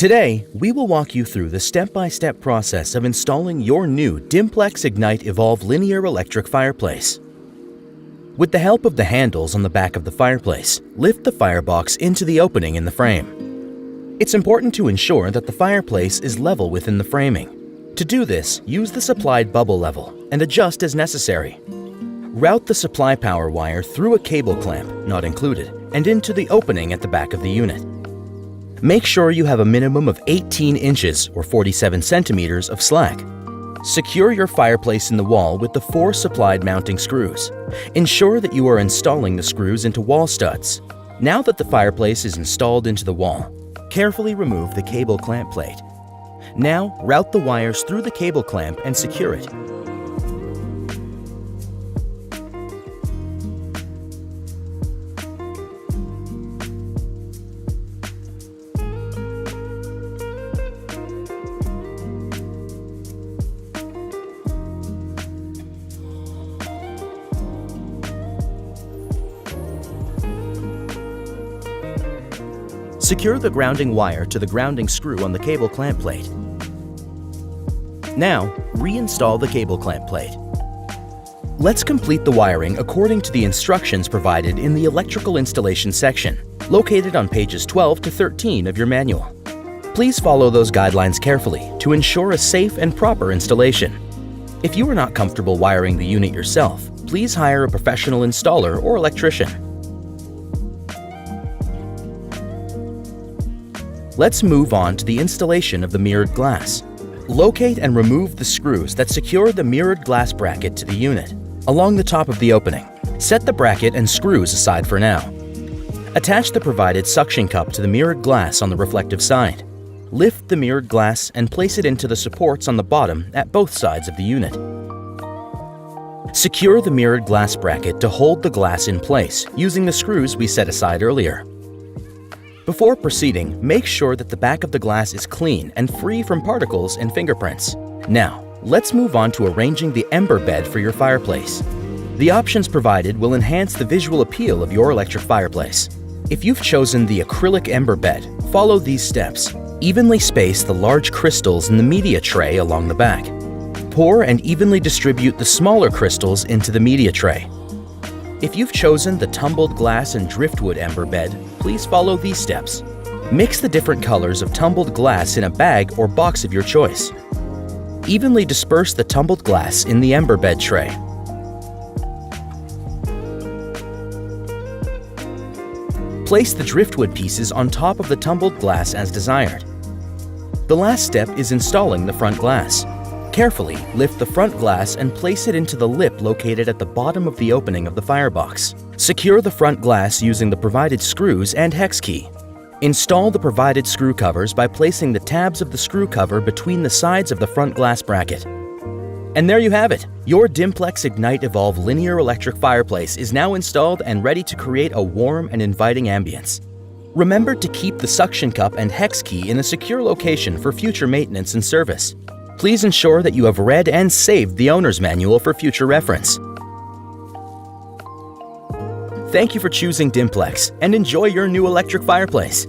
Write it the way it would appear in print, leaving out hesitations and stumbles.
Today, we will walk you through the step-by-step process of installing your new Dimplex Ignite Evolve linear electric fireplace. With the help of the handles on the back of the fireplace, lift the firebox into the opening in the frame. It's important to ensure that the fireplace is level within the framing. To do this, use the supplied bubble level and adjust as necessary. Route the supply power wire through a cable clamp, not included, and into the opening at the back of the unit. Make sure you have a minimum of 18 inches or 47 centimeters of slack. Secure your fireplace in the wall with the 4 supplied mounting screws. Ensure that you are installing the screws into wall studs. Now that the fireplace is installed into the wall, carefully remove the cable clamp plate. Now, route the wires through the cable clamp and secure it. Secure the grounding wire to the grounding screw on the cable clamp plate. Now, reinstall the cable clamp plate. Let's complete the wiring according to the instructions provided in the electrical installation section, located on pages 12 to 13 of your manual. Please follow those guidelines carefully to ensure a safe and proper installation. If you are not comfortable wiring the unit yourself, please hire a professional installer or electrician. Let's move on to the installation of the mirrored glass. Locate and remove the screws that secure the mirrored glass bracket to the unit. Along the top of the opening, set the bracket and screws aside for now. Attach the provided suction cup to the mirrored glass on the reflective side. Lift the mirrored glass and place it into the supports on the bottom at both sides of the unit. Secure the mirrored glass bracket to hold the glass in place using the screws we set aside earlier. Before proceeding, make sure that the back of the glass is clean and free from particles and fingerprints. Now, let's move on to arranging the ember bed for your fireplace. The options provided will enhance the visual appeal of your electric fireplace. If you've chosen the acrylic ember bed, follow these steps. Evenly space the large crystals in the media tray along the back. Pour and evenly distribute the smaller crystals into the media tray. If you've chosen the tumbled glass and driftwood ember bed, please follow these steps. Mix the different colors of tumbled glass in a bag or box of your choice. Evenly disperse the tumbled glass in the ember bed tray. Place the driftwood pieces on top of the tumbled glass as desired. The last step is installing the front glass. Carefully lift the front glass and place it into the lip located at the bottom of the opening of the firebox. Secure the front glass using the provided screws and hex key. Install the provided screw covers by placing the tabs of the screw cover between the sides of the front glass bracket. And there you have it! Your Dimplex Ignite Evolve linear electric fireplace is now installed and ready to create a warm and inviting ambience. Remember to keep the suction cup and hex key in a secure location for future maintenance and service. Please ensure that you have read and saved the owner's manual for future reference. Thank you for choosing Dimplex and enjoy your new electric fireplace.